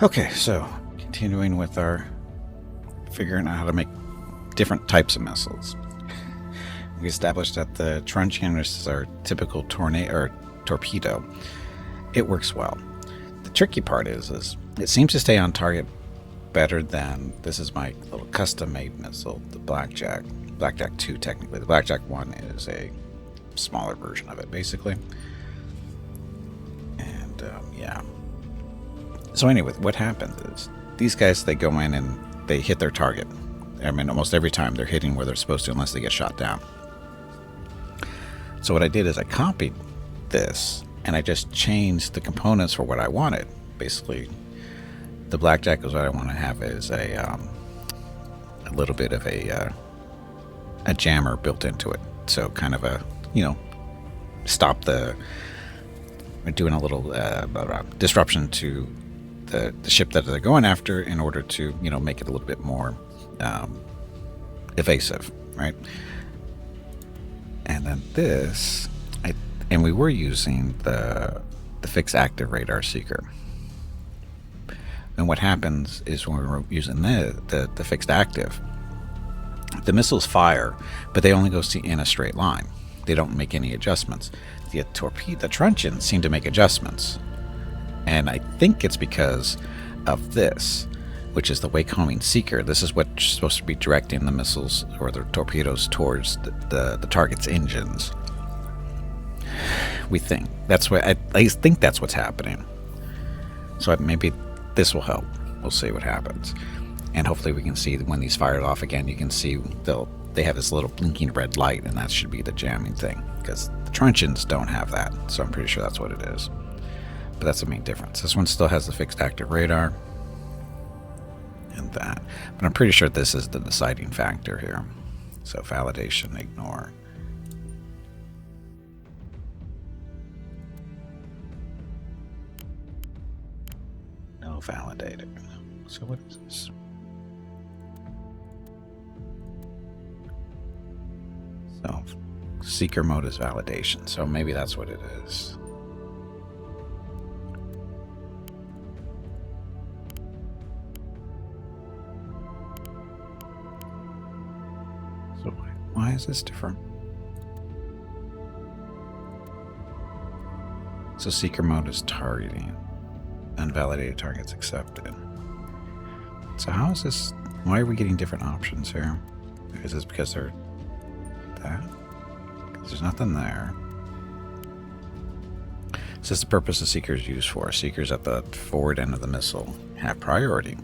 Okay, so continuing with our figuring out how to make different types of missiles. We established that the truncheon is our typical torpedo. It works well. The tricky part is it seems to stay on target better than, this is my little custom-made missile, the Blackjack. Blackjack 2, technically. The Blackjack 1 is a smaller version of it, basically. And, yeah. So anyway, what happens is, these guys, they go in and they hit their target. I mean, almost every time they're hitting where they're supposed to, unless they get shot down. So what I did is I copied this, and I just changed the components for what I wanted. Basically, the Blackjack is what I want to have is a little bit of a jammer built into it. So kind of a, stop doing a little disruption to the ship that they're going after in order to, make it a little bit more evasive, right? And then this, and we were using the fixed active radar seeker. And what happens is when we're using the fixed active, the missiles fire, but they only go in a straight line. They don't make any adjustments. The truncheons seem to make adjustments. And I think it's because of this, which is the wake-homing seeker. This is what's supposed to be directing the missiles or the torpedoes towards the target's engines. We think. That's what I think that's what's happening. So maybe this will help. We'll see what happens. And hopefully we can see when these fired off again, you can see they have this little blinking red light, and that should be the jamming thing, because the truncheons don't have that. So I'm pretty sure that's what it is. But that's the main difference. This one still has the fixed active radar and that. But I'm pretty sure this is the deciding factor here. So validation, ignore. No validated. So what is this? So seeker mode is validation. So maybe that's what it is. So why is this different? So seeker mode is targeting. Unvalidated targets accepted. So how is this? Why are we getting different options here? Is this because they're that? Because there's nothing there. This is the purpose the seeker is used for. Seekers at the forward end of the missile have priority,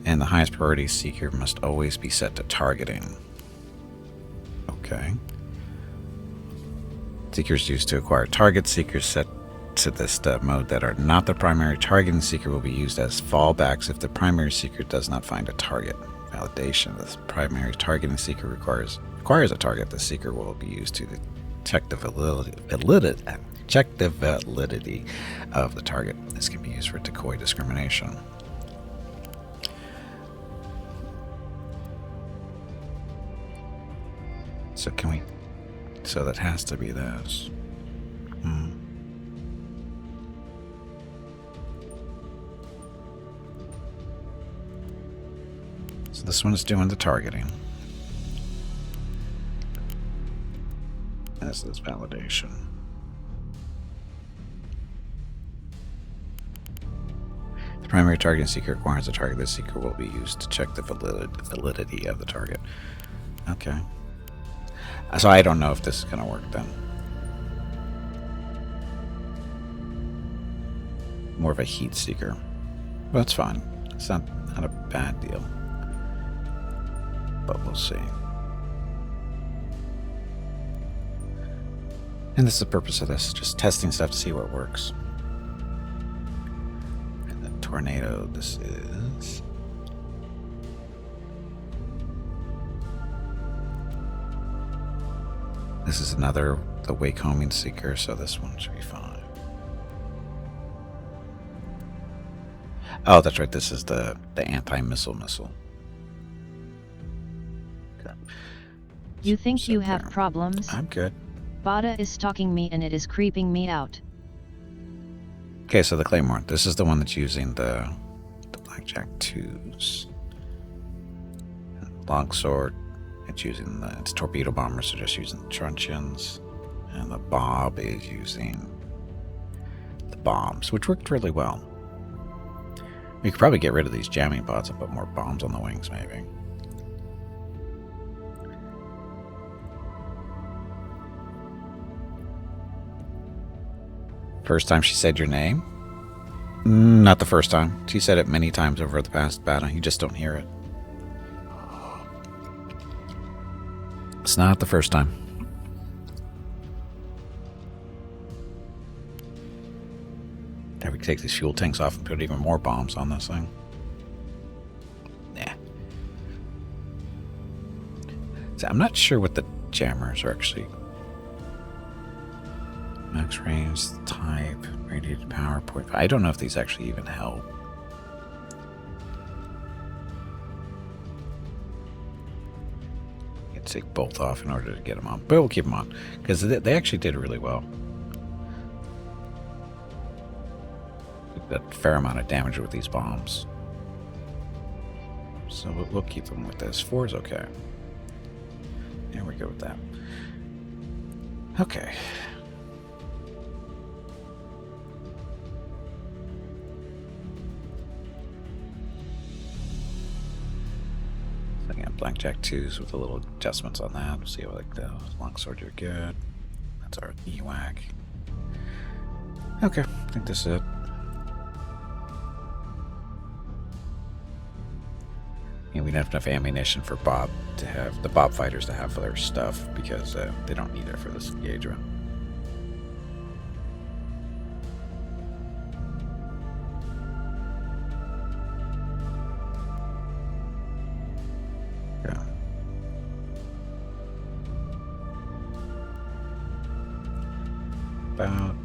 and the highest priority seeker must always be set to targeting. Okay. Seekers used to acquire targets. Seekers set to this mode that are not the primary targeting seeker will be used as fallbacks if the primary seeker does not find a target. Validation. This primary targeting seeker requires a target. The seeker will be used to check the validity of the target. This can be used for decoy discrimination. So can we? So that has to be this. So this one is doing the targeting. This is validation. The primary targeting seeker requires a target. The seeker will be used to check the validity of the target. Okay. So I don't know if this is going to work then. More of a heat seeker. But it's fine. It's not a bad deal. But we'll see. And this is the purpose of this, just testing stuff to see what works. And the tornado, this is... This is the wake-homing seeker, so this one should be fine. Oh, that's right, this is the anti-missile missile. Okay. You think you have problems? I'm good. Bada is stalking me and it is creeping me out. Okay, so the Claymore. This is the one that's using the blackjack twos. Longsword, it's using its torpedo bombers are just using the truncheons. And the Bob is using the bombs, which worked really well. We could probably get rid of these jamming pods and put more bombs on the wings, maybe. First time she said your name? Not the first time. She said it many times over the past battle. You just don't hear it. It's not the first time. Now we can take these fuel tanks off and put even more bombs on this thing. Nah. So I'm not sure what the jammers are actually. Max range, type, radiated power, point. I don't know if these actually even help. You can take both off in order to get them on, but we'll keep them on because they actually did really well. Got a fair amount of damage with these bombs, so we'll keep them with this. 4 is okay. There we go with that. Okay. Blackjack 2s with a little adjustments on that. We'll see how like the longsword are good. That's our EWAC. Okay, I think this is it. And we don't have enough ammunition for Bob to have the Bob fighters to have their stuff because they don't need it for this engagement. About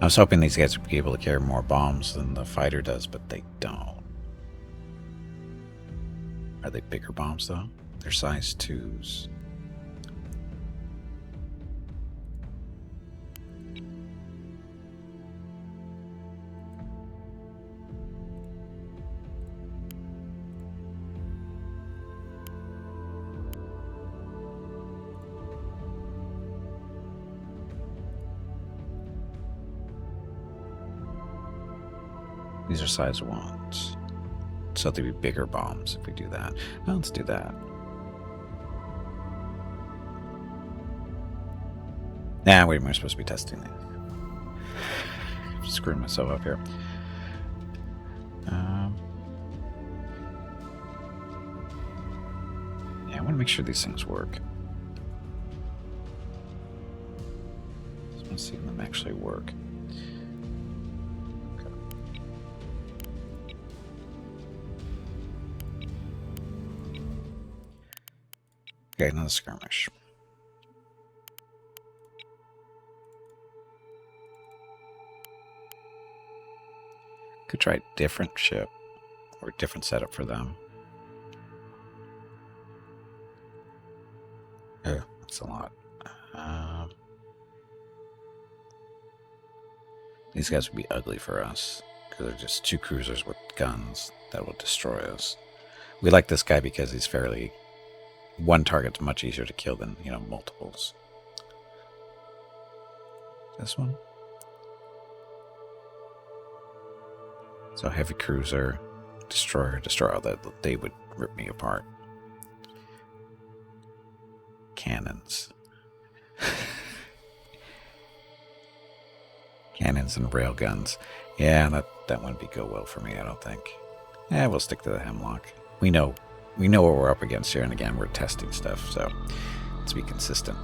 I was hoping these guys would be able to carry more bombs than the fighter does, but they don't. Are they bigger bombs though? They're size 2s. These are size 1s. So they'd be bigger bombs if we do that. Well, let's do that. Nah, wait, am I supposed to be testing these? I'm screwing myself up here. Yeah, I want to make sure these things work. I want to see them actually work. Okay, another skirmish. Could try a different ship or a different setup for them. Oh, that's a lot. These guys would be ugly for us because they're just 2 cruisers with guns that will destroy us. We like this guy because he's fairly. One target's much easier to kill than, multiples. This one? So heavy cruiser, destroyer, that they would rip me apart. Cannons. Cannons and railguns. Yeah, that wouldn't go well for me, I don't think. Yeah, we'll stick to the Hemlock. We know what we're up against here, and again, we're testing stuff, so let's be consistent.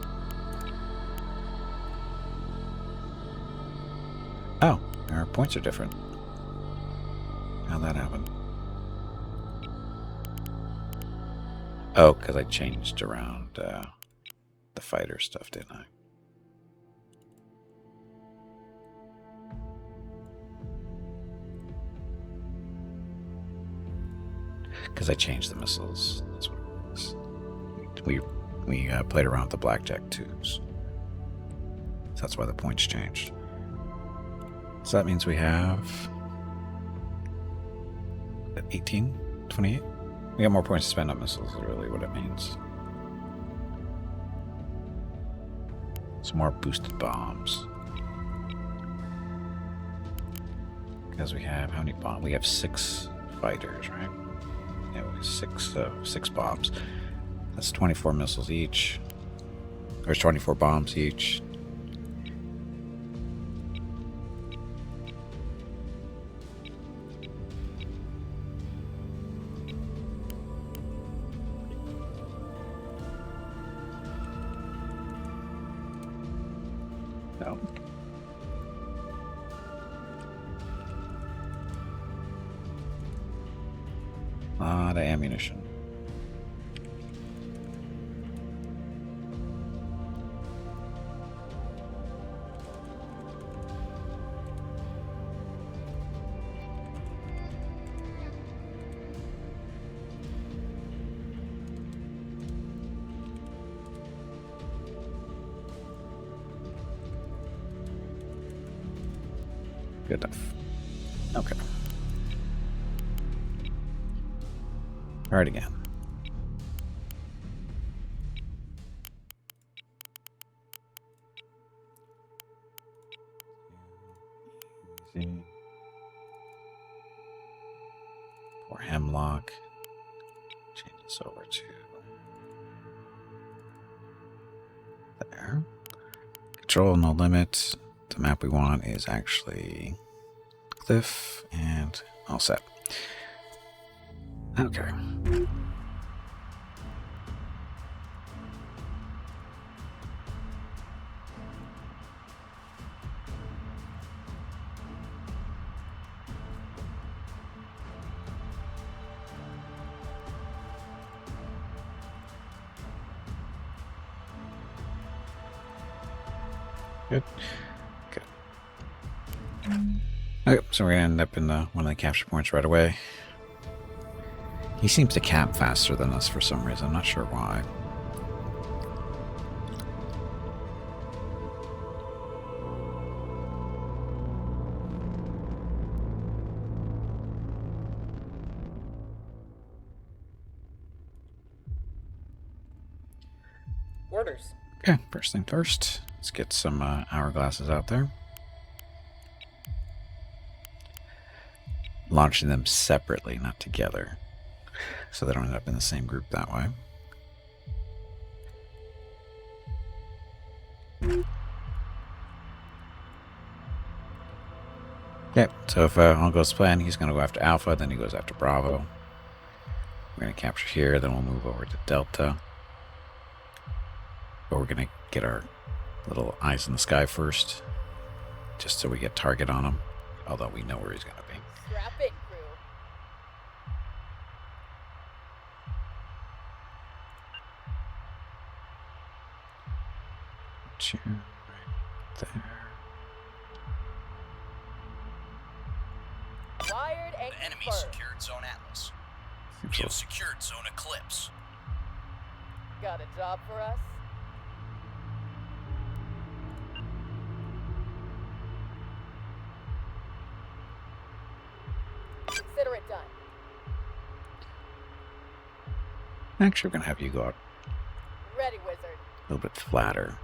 Oh, our points are different. How'd that happen? Oh, because I changed around the fighter stuff, didn't I? Because I changed the missiles. That's what it was. We played around with the blackjack twos. So that's why the points changed. So that means we have 18, 28. We got more points to spend on missiles, is really what it means. Some more boosted bombs. Because we have, how many bombs? We have 6 fighters, right? Yeah, we have 6 bombs. That's 24 missiles each. There's 24 bombs each. No. A lot of ammunition. Good enough. Okay. Try it again. Easy. Pour hemlock. Change this over to there. Control no limit. The map we want is actually cliff and all set. Okay. Good. Good. Okay, so we're gonna end up in one of the capture points right away. He seems to cap faster than us for some reason. I'm not sure why. Orders. Okay, first thing first. Let's get some hourglasses out there. Launching them separately, not together. So they don't end up in the same group that way. Okay, so if all goes to plan, he's going to go after Alpha, then he goes after Bravo. We're going to capture here, then we'll move over to Delta. But we're going to get our little eyes in the sky first, just so we get target on him, although we know where he's going to be. Strap it, crew. Right there. Wired and The enemy confirmed. secured Zone Atlas. Seems You a have secured Zone Eclipse. Got a job for us? Consider it done. Actually, we're going to have you go out Ready, wizard. a little bit flatter.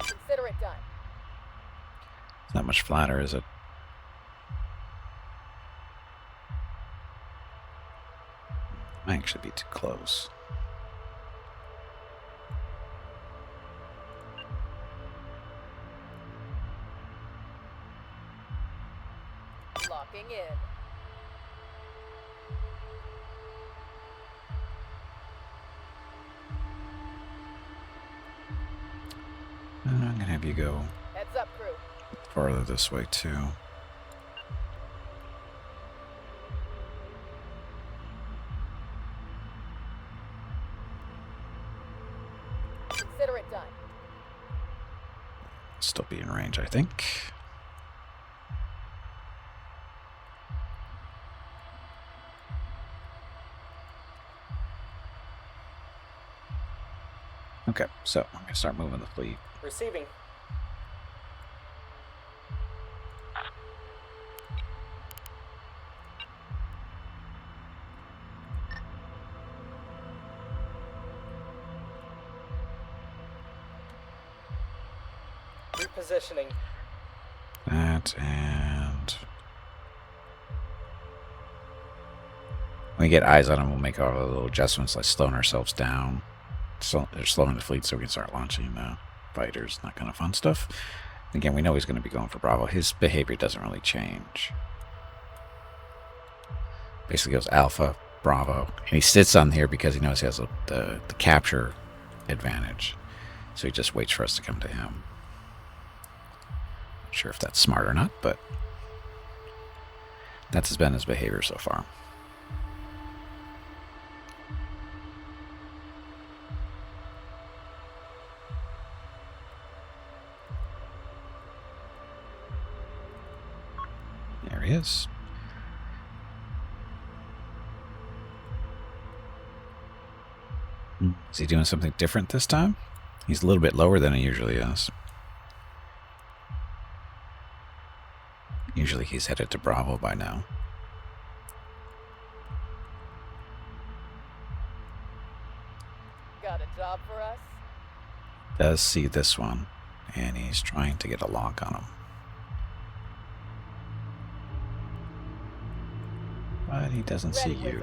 Consider it done. It's not much flatter, is it? Might actually be too close. Locking in. I'm going to have you go Heads up, crew. farther this way, too. Consider it done. Still be in range, I think. Okay, so I'm gonna start moving the fleet. Receiving. Repositioning. That and when we get eyes on them, we'll make all the little adjustments, like slowing ourselves down. So they're slowing the fleet so we can start launching fighters, that kind of fun stuff. Again, we know he's going to be going for Bravo. His behavior doesn't really change. Basically goes Alpha, Bravo. And he sits on here because he knows he has the capture advantage. So he just waits for us to come to him. Not sure if that's smart or not, but that's been his behavior so far. There he is. Is he doing something different this time? He's a little bit lower than he usually is. Usually he's headed to Bravo by now. Got a job for us? Does see this one, and he's trying to get a lock on him. But he doesn't see Ready, you.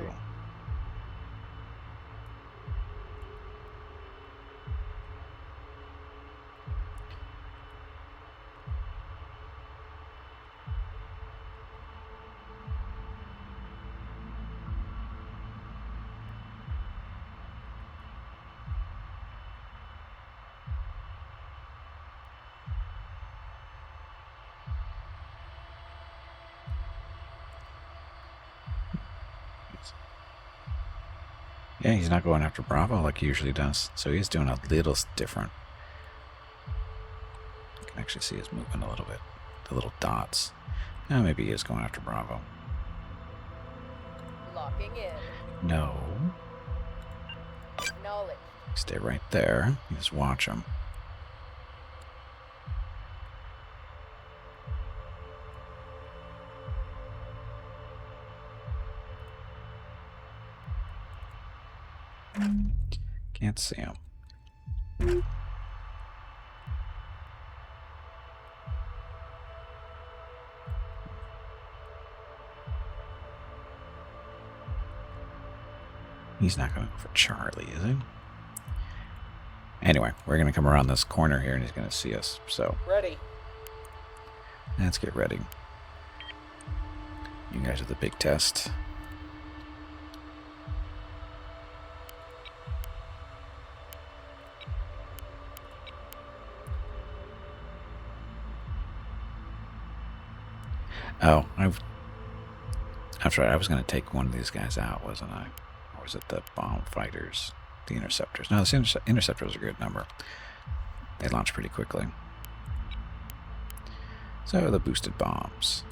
wizard. Yeah, he's not going after Bravo like he usually does. So he's doing a little different. You can actually see his movement a little bit. The little dots. Now maybe he is going after Bravo. Locking in. No. Acknowledge. Stay right there. You just watch him. Can't see him. He's not going to go for Charlie, is he? Anyway, we're going to come around this corner here and he's going to see us. So Ready. let's get ready. You guys are the big test. Oh, that's right. I was going to take one of these guys out, wasn't I? Or was it the bomb fighters? The interceptors. No, the interceptors are a good number. They launch pretty quickly. So the boosted bombs.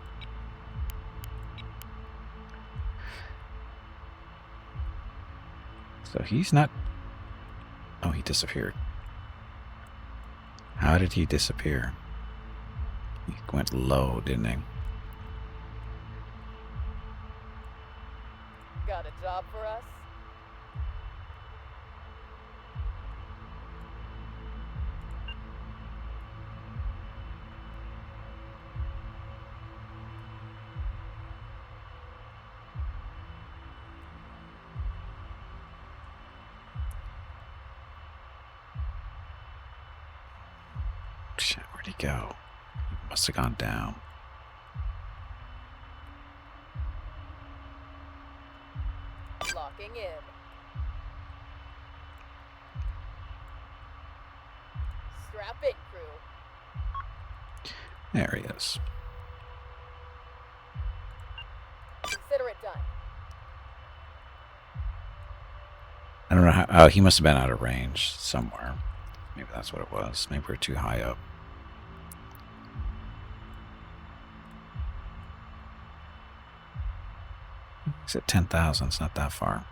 So he's not... Oh, he disappeared. How did he disappear? He went low, didn't he? Got a job for us? Shit, where'd he go? He must have gone down. Locking in. Strap in, crew. There he is. Consider it done. I don't know how... Oh, he must have been out of range somewhere. Maybe that's what it was. Maybe we're too high up. He's at 10,000. It's not that far.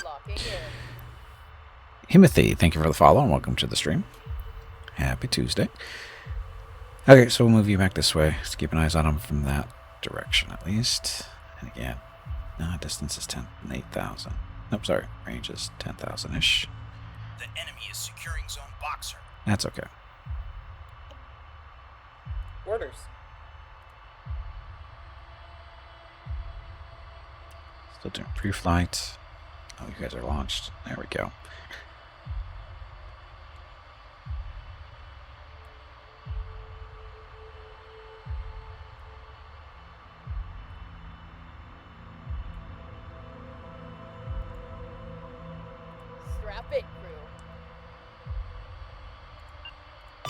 Locking in. Himothy, thank you for the follow and welcome to the stream. Happy Tuesday. Okay, so we'll move you back this way. Let's keep an eye on them from that direction at least. And again, distance is 8,000. Nope, sorry. Range is 10,000-ish. The enemy is securing zone boxer. That's okay. Orders. Still doing pre-flight. Oh, you guys are launched. There we go. Strap in, crew.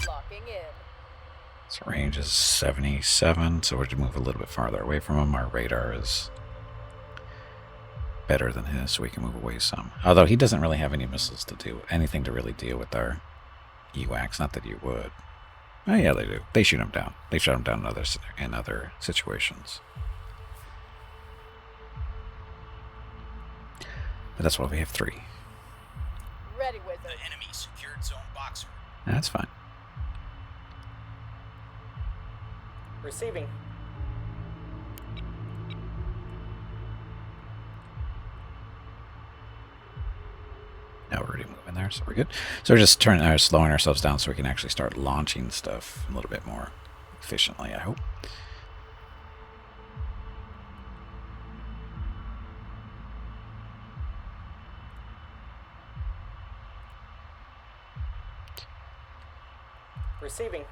Locking in. So range is 77, so we're to move a little bit farther away from him. Our radar is better than his, so we can move away some. Although he doesn't really have any missiles to do anything to really deal with our EWACs. Not that you would. Oh yeah, they do. They shoot him down. They shot him down in other situations. But that's why we have 3. Ready, wizard. The enemy secured zone boxer. That's fine. Receiving. Now we're already moving there, so we're good. So we're just slowing ourselves down so we can actually start launching stuff a little bit more efficiently, I hope. Receiving.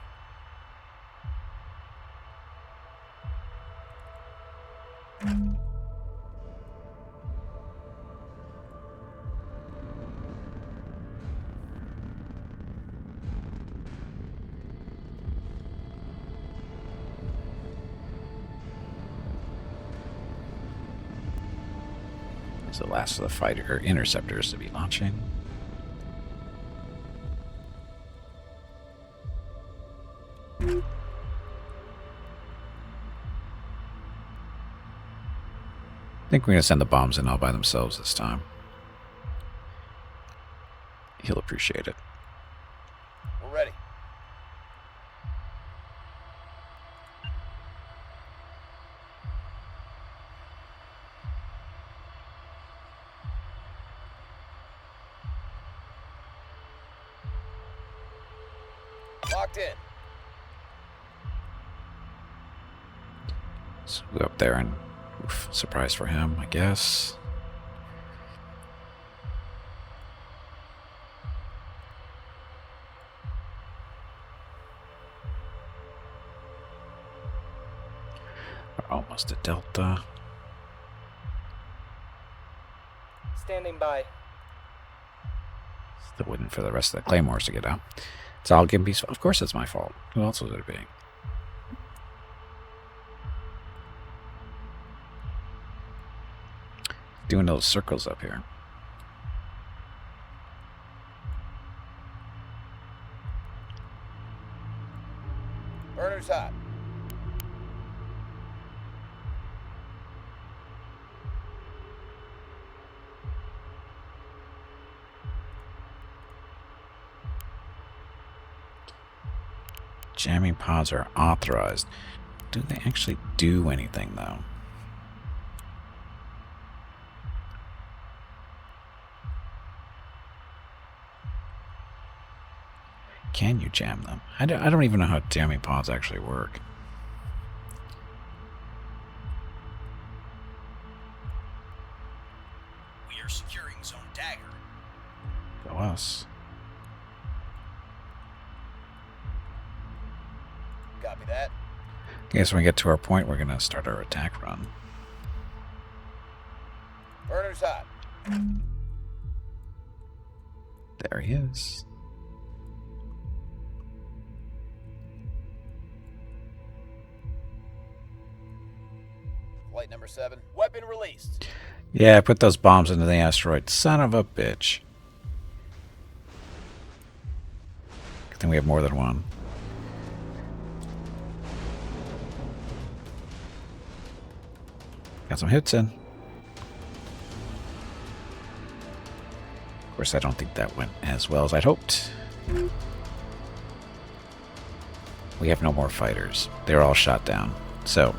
It's the last of the fighter interceptors to be launching. I think we're going to send the bombs in all by themselves this time. He'll appreciate it. We're ready. Locked in. So go up there and oof, surprise for him, I guess. We're almost at Delta. Standing by. Still waiting for the rest of the Claymores to get out. It's all Gimpy's fault. Of course it's my fault. Who else would it be? Doing those circles up here. Burner's hot. Jamming pods are authorized. Do they actually do anything, though? Can you jam them? I don't even know how jamming pods actually work. We are securing zone dagger. Go us. Copy that. Okay, so when we get to our point, we're going to start our attack run. Burner's hot. There he is. Flight number 7. Weapon released. Yeah, put those bombs into the asteroid. Son of a bitch. Good thing we have more than one. Got some hits in. course, I don't think that went as well as I'd hoped. We have no more fighters. They're all shot down. So,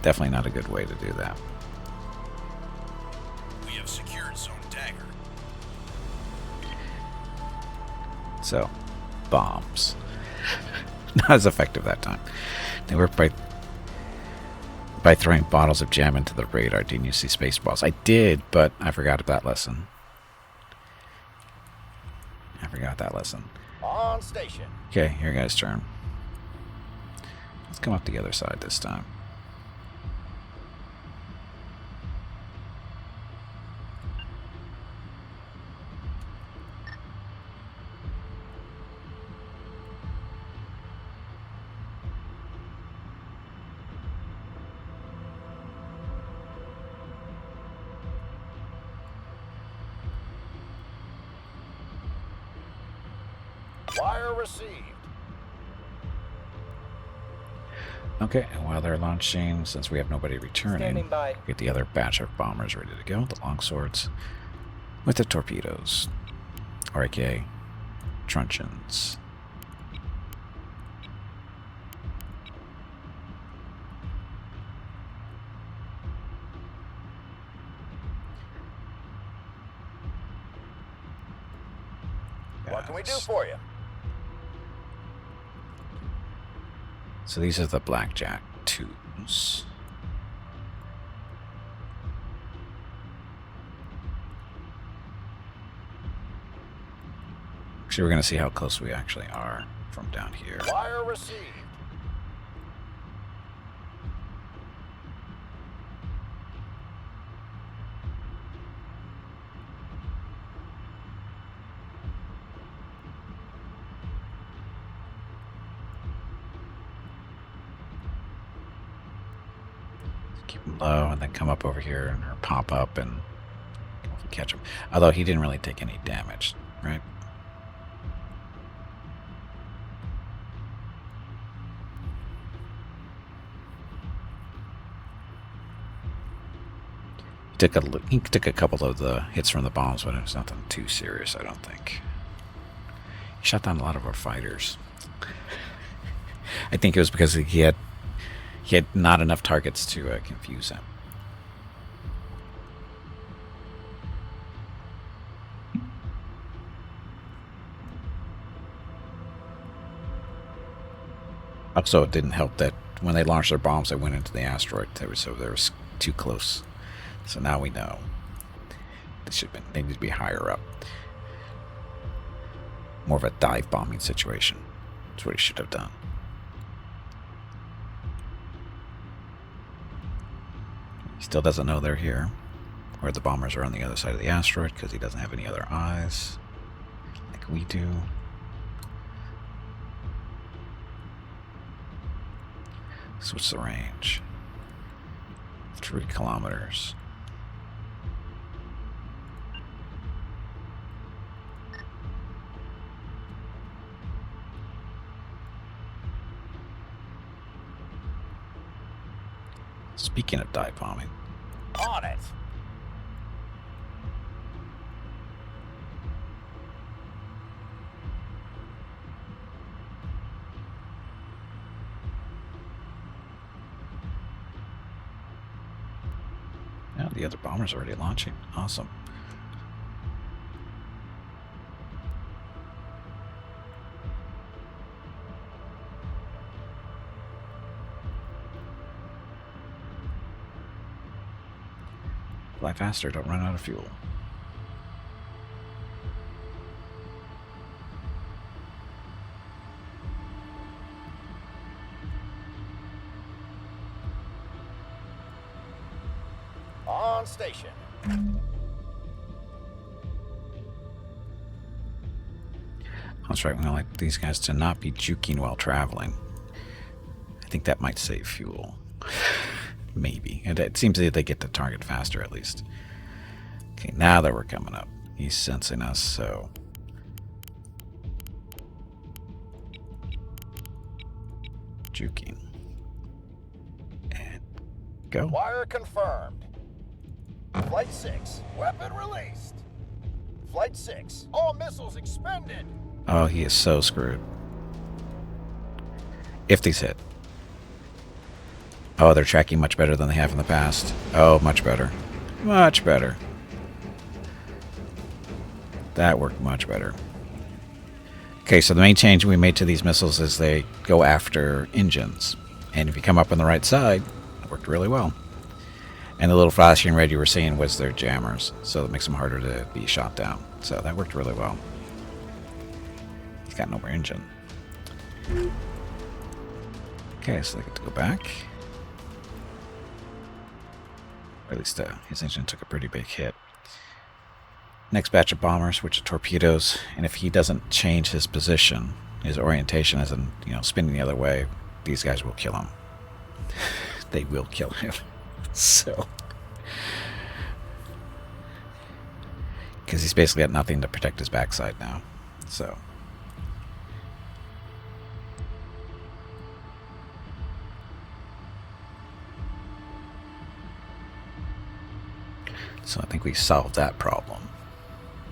definitely not a good way to do that. We have secured Zone Dagger. So, bombs. Not as effective that time. They work by throwing bottles of jam into the radar. Didn't you see Spaceballs? I did, but I forgot that lesson. I forgot that lesson. On station. Okay, your guy's turn. Let's come up the other side this time. Wire received. Okay, and while they're launching, since we have nobody returning, Standing by. get the other batch of bombers ready to go. The longswords with the torpedoes. Or aka truncheons. What can we do Yes. for you? So these are the blackjack twos. Actually, we're going to see how close we actually are from down here. Wire received. Keep him low and then come up over here or pop up and catch him. Although he didn't really take any damage, right? He took a couple of the hits from the bombs, but it was nothing too serious, I don't think. He shot down a lot of our fighters. I think it was because he had not enough targets to confuse him. Also, it didn't help that when they launched their bombs, they went into the asteroid. They were too close. So now we know they need to be higher up. More of a dive bombing situation. That's what he should have done. He still doesn't know they're here. Or the bombers are on the other side of the asteroid because he doesn't have any other eyes like we do. So what's the range? 3 kilometers. Speaking of dive bombing, On it. yeah, the other bomber's already launching. Awesome. Fly faster, don't run out of fuel. On station. That's right, we don't like these guys to not be juking while traveling. I think that might save fuel. Maybe. And it seems that they get to target faster at least. Okay, now that we're coming up. He's sensing us, so... Juking. And go. Wire confirmed. Flight 6. Weapon released. Flight 6. All missiles expended. Oh, he is so screwed. If these hit. Oh, they're tracking much better than they have in the past. Oh, much better. Much better. That worked much better. Okay, so the main change we made to these missiles is they go after engines. And if you come up on the right side, it worked really well. And the little flashing red you were seeing was their jammers. So it makes them harder to be shot down. So that worked really well. He's got no more engine. Okay, so they get to go back. Or at least his engine took a pretty big hit. Next batch of bombers, which are torpedoes, and if he doesn't change his position, his orientation as in, spinning the other way, these guys will kill him. They will kill him. So, because he's basically got nothing to protect his backside now. So, I think we solved that problem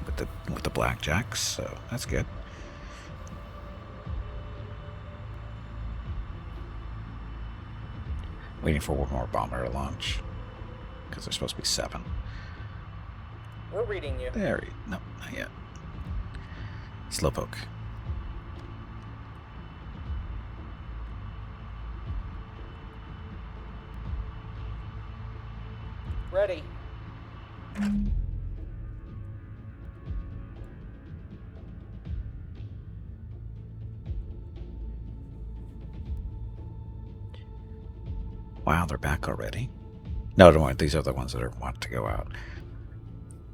with the blackjacks. So that's good. Waiting for one more bomber to launch because there's supposed to be 7. We're reading you. There, no, not yet. Slowpoke. Ready. Wow, they're back already. No, don't worry. These are the ones that want to go out.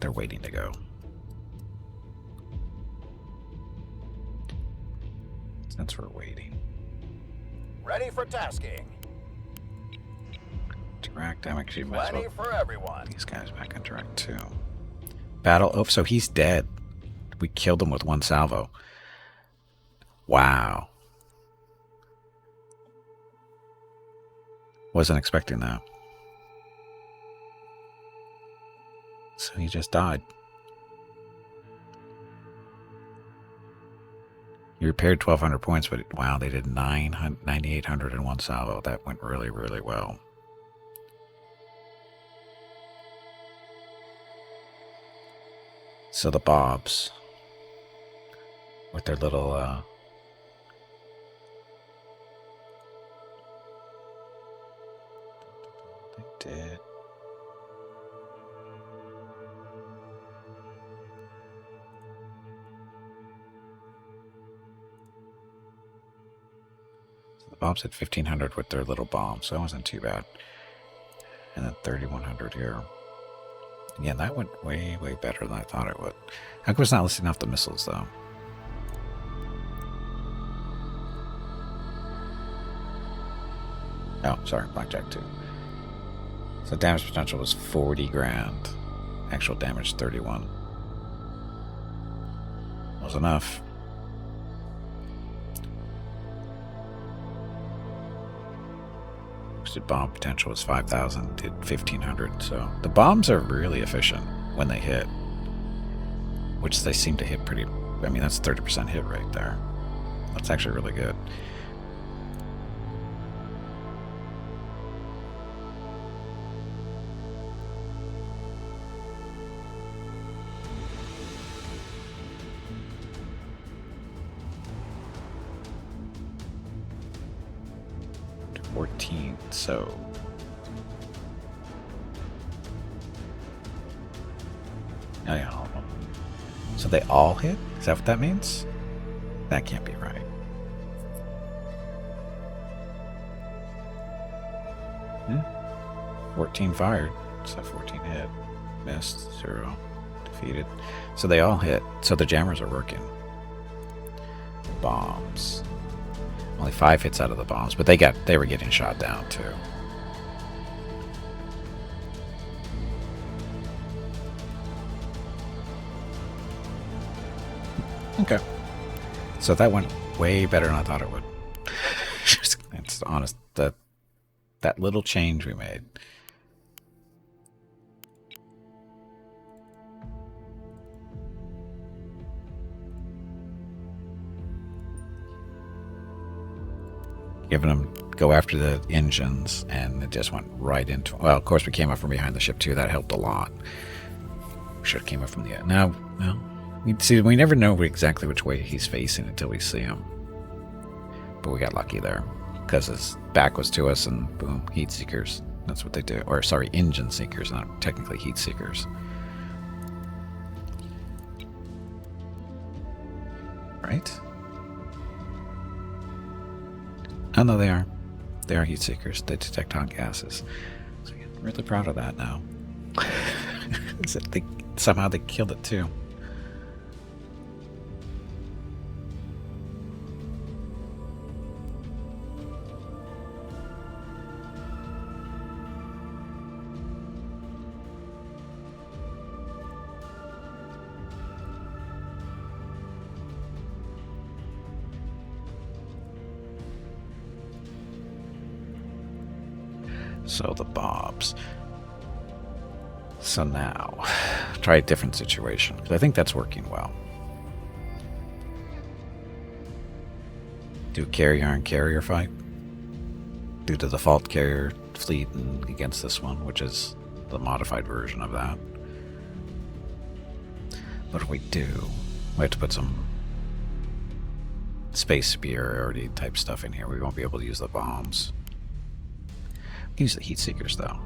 They're waiting to go. Since we're waiting. Ready for tasking. Direct. I'm actually might as Ready well for everyone. these guys back in direct too. Battle. Oh, so he's dead. We killed him with one salvo. Wow. Wasn't expecting that. So he just died. You repaired 1,200 points, but wow, they did 9,800 in one salvo. That went really, really well. So the Bobs, with their little they did. So the Bobs had 1,500 with their little bombs, so that wasn't too bad. And then 3,100 here. Again, that went way, way better than I thought it would. How come it's not listing off the missiles, though? Oh, sorry, Blackjack 2. So damage potential was 40 grand. Actual damage 31. Was enough. Boosted bomb potential was 5,000, did 1,500. So the bombs are really efficient when they hit. Which they seem to hit pretty... I mean, that's 30% hit rate there. That's actually really good. So oh yeah, all of them. So they all hit? Is that what that means? That can't be right. Hmm? 14 fired, so 14 hit. Missed, 0. Defeated. So they all hit. So the jammers are working. Bombs. Only 5 hits out of the bombs, but they were getting shot down too. Okay. So that went way better than I thought it would. It's honest, that little change we made. giving them go after the engines, and it just went right into. Well, of course, we came up from behind the ship too. That helped a lot. We should have came up from the now. Well, we never know exactly which way he's facing until we see him. But we got lucky there because his back was to us, and boom, heat seekers. That's what they do. Or sorry, engine seekers, not technically heat seekers. Right? Oh no, they are. They are heat seekers. They detect hot gases. So I'm really proud of that now. Somehow they killed it too. So the bobs. So now, try a different situation, because I think that's working well. Do carrier on carrier fight. Do the default carrier fleet against this one, which is the modified version of that. What do? We have to put some space superiority type stuff in here. We won't be able to use the bombs. We can use the heat seekers though.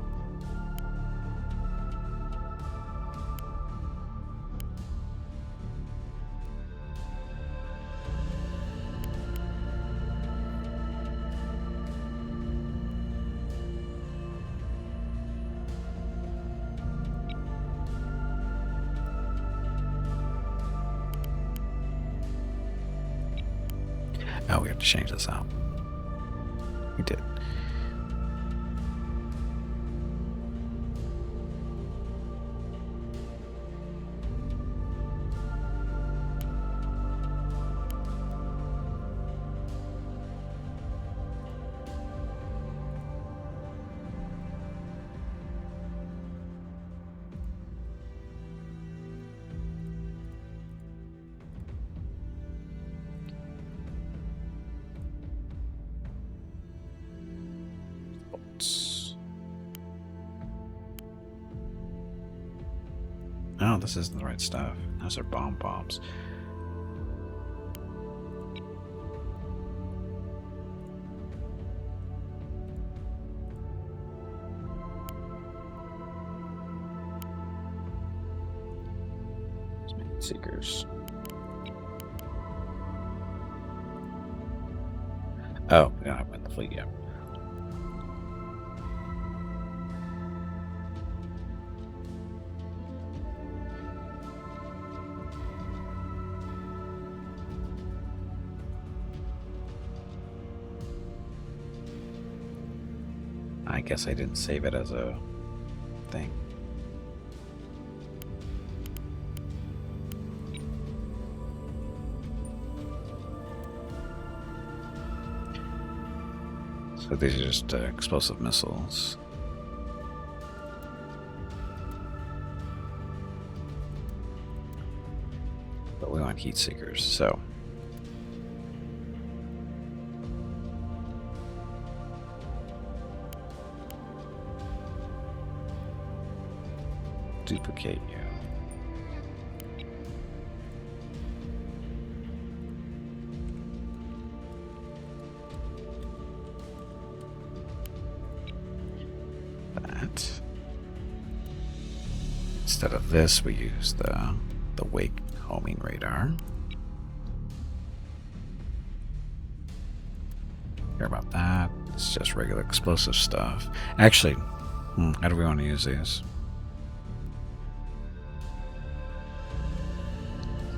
Oh, we have to change this out. We did. Oh, this isn't the right stuff. Those are bombs. Let's make it seekers. Oh, we don't have them in the fleet yet. I guess I didn't save it as a thing. So these are just explosive missiles. But we want heat seekers, so. Duplicate you. That. Instead of this, we use the wake homing radar. Care about that? It's just regular explosive stuff. Actually, how do we want to use these?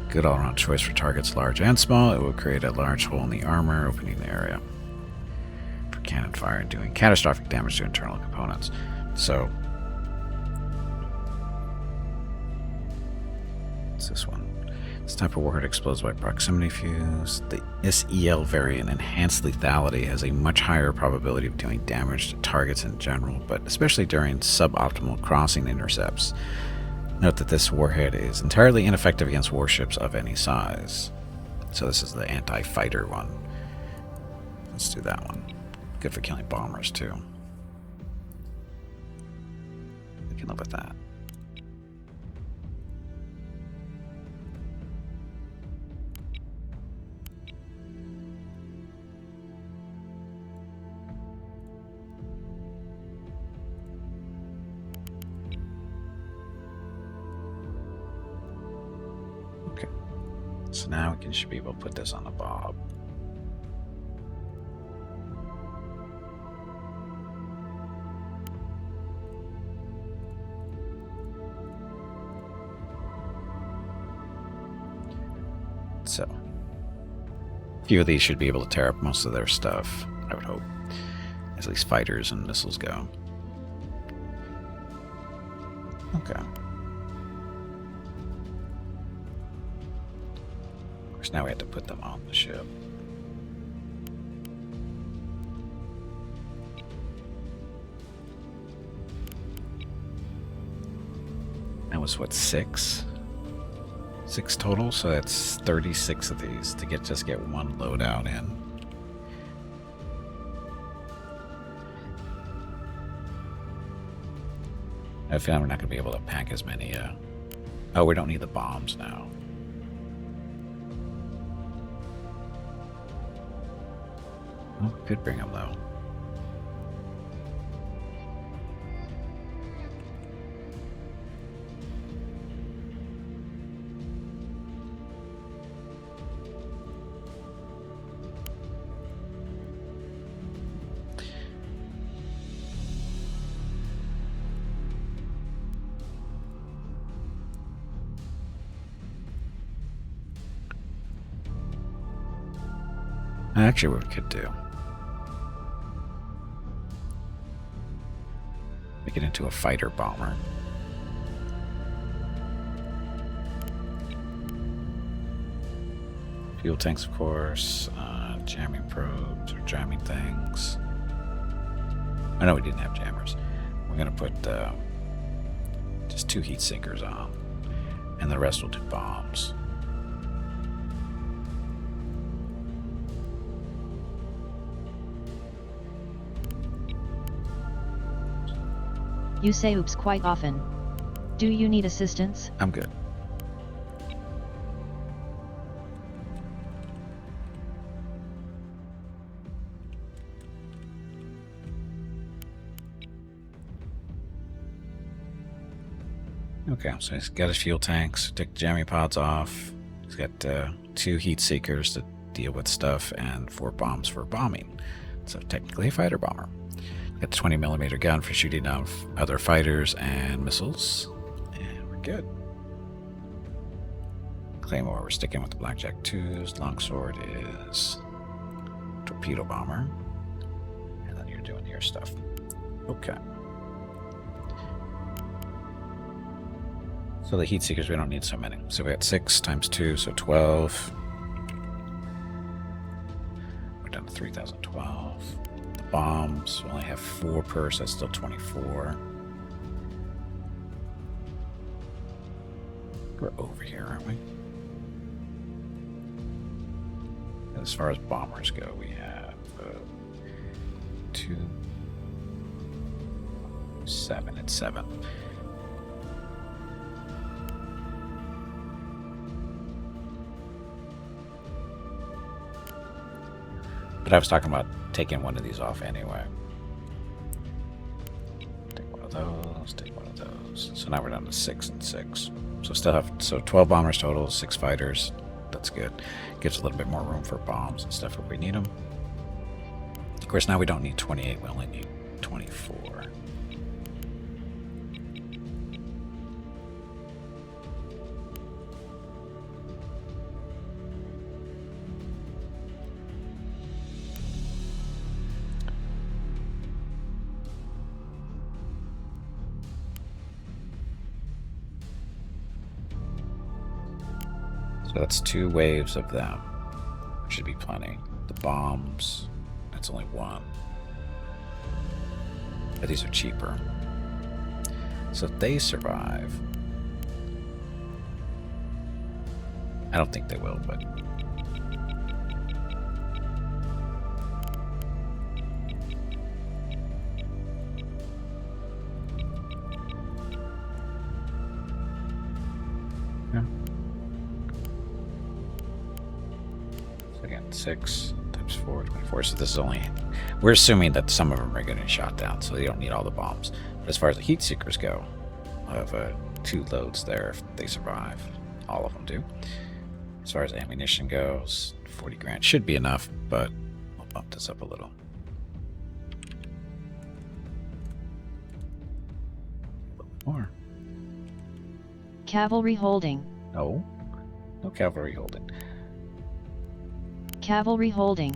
Good all-around choice for targets large and small. It will create a large hole in the armor, opening the area for cannon fire and doing catastrophic damage to internal components. So, what's this one? This type of warhead explodes by proximity fuse. The SEL variant, enhanced lethality, has a much higher probability of doing damage to targets in general, but especially during suboptimal crossing intercepts. Note that this warhead is entirely ineffective against warships of any size. So this is the anti-fighter one. Let's do that one. Good for killing bombers, too. We can live with that. Okay. So now we should be able to put this on the Bob. So, a few of these should be able to tear up most of their stuff, I would hope. At least fighters and missiles go. Okay. Of course, now we have to put them on the ship. That was what, 6? 6 total, so that's 36 of these to just get one loadout in. I feel we're not going to be able to pack as many. Oh, we don't need the bombs now. Oh, could bring them though. Actually, what we could do, make it into a fighter bomber. Fuel tanks, of course, jamming probes or jamming things. I know we didn't have jammers. We're going to put just 2 heat sinkers on, and the rest will do bombs. You say oops quite often. Do you need assistance? I'm good. Okay, so he's got his fuel tanks, take the jamming pods off. He's got 2 heat seekers to deal with stuff and 4 bombs for bombing. So technically a fighter bomber. Got the 20mm gun for shooting down other fighters and missiles. And we're good. Claymore, we're sticking with the Blackjack 2s. Longsword is torpedo bomber. And then you're doing your stuff. Okay. So the heat seekers, we don't need so many. So we got 6 times 2, so 12. We're down to 3,012. The bombs, we only have 4 per, so that's still 24. We're over here, aren't we? As far as bombers go, we have 2, 7, and 7. But I was talking about taking one of these off anyway. Take one of those, take one of those. So now we're down to 6 and 6. So still have 12 bombers total, 6 fighters. That's good. Gives a little bit more room for bombs and stuff if we need them. Of course, now we don't need 28, we only need 24. So that's 2 waves of them, which should be plenty. The bombs, that's only 1. But these are cheaper. So if they survive, I don't think they will, but Yeah. So again, 6 times 4, 24. So this is only... We're assuming that some of them are getting shot down, so you don't need all the bombs. But as far as the heat seekers go, I have 2 loads there if they survive. All of them do. As far as ammunition goes, 40 grand should be enough, but we'll bump this up a little. More. Cavalry holding. No. No cavalry holding. Cavalry holding.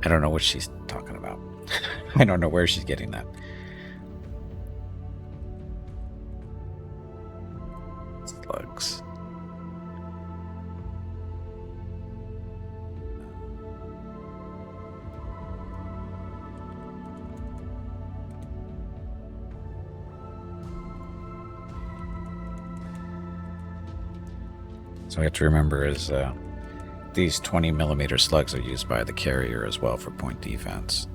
I don't know what she's talking about. I don't know where she's getting that. Slugs. So we have to remember is these 20mm slugs are used by the carrier as well for point defense.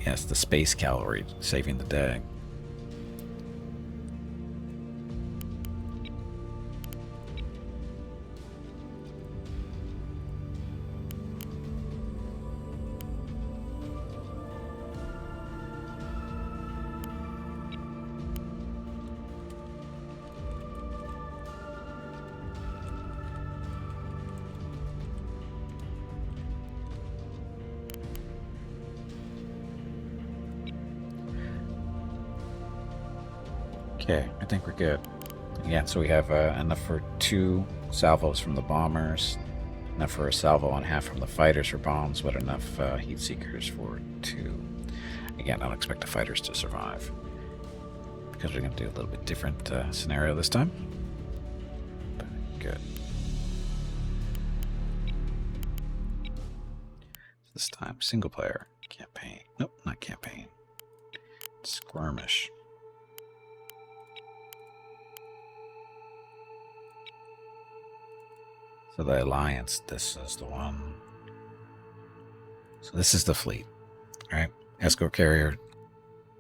Yes, the space cavalry saving the day. Okay, I think we're good. Yeah, so we have enough for 2 salvos from the bombers, enough for a salvo and half from the fighters for bombs, but enough heat seekers for 2. Again, I don't expect the fighters to survive because we're going to do a little bit different scenario this time. But good. This time, single player campaign. Nope, not campaign. Skirmish. So the Alliance, this is the one. So this is the fleet, right? Escort carrier,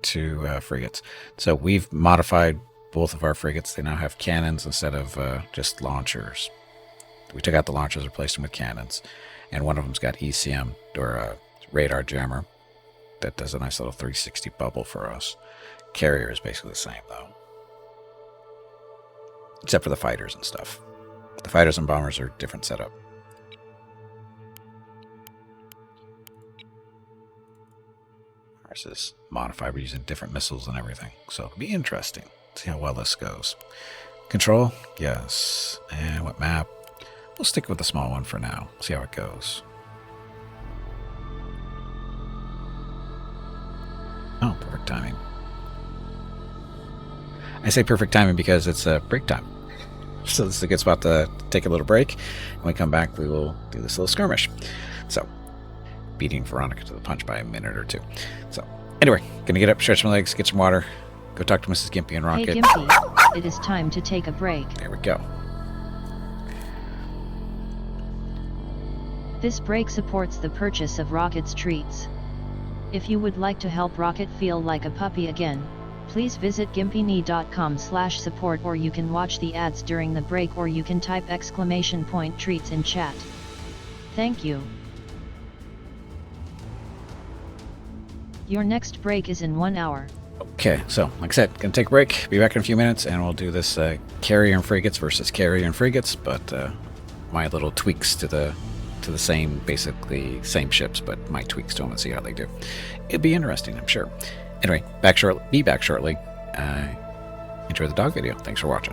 2 frigates. So we've modified both of our frigates. They now have cannons instead of just launchers. We took out the launchers, replaced them with cannons. And one of them's got ECM, or a radar jammer, that does a nice little 360 bubble for us. Carrier is basically the same, though. Except for the fighters and stuff. The fighters and bombers are different setup. Ours is modified. We're using different missiles and everything. So it'll be interesting. See how well this goes. Control? Yes. And what map? We'll stick with the small one for now. See how it goes. Oh, perfect timing. I say perfect timing because it's break time. So this is a good spot to take a little break. When we come back, we will do this little skirmish. So, beating Veronica to the punch by a minute or 2. So, anyway, gonna get up, stretch my legs, get some water, go talk to Mrs. Gimpy and Rocket. Hey Gimpy, it is time to take a break. There we go. This break supports the purchase of Rocket's treats. If you would like to help Rocket feel like a puppy again, please visit gimpyknee.com/support, or you can watch the ads during the break, or you can type !treats in chat. Thank you. Your next break is in 1 hour. Okay, so like I said, gonna take a break, be back in a few minutes, and we'll do this carrier and frigates versus carrier and frigates, but my little tweaks to the same, basically same ships, but my tweaks to them and see how they do. It'll be interesting, I'm sure. Anyway, be back shortly. Enjoy the dog video. Thanks for watching.